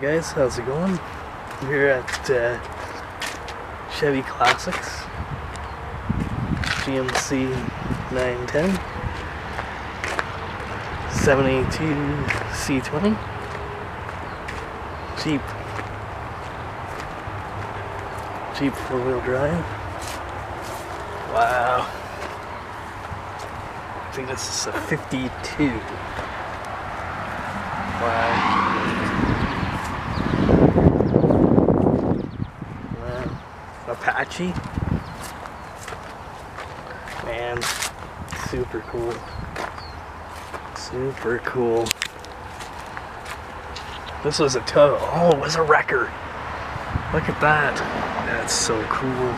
guys, how's it going? We're at Chevy Classics, GMC 910, 782 C20, Jeep 4-wheel drive. Wow. I think this is a 52. Wow. Apache. Man, super cool. Super cool. This was a tow. Oh, it was a wrecker. Look at that. That's so cool.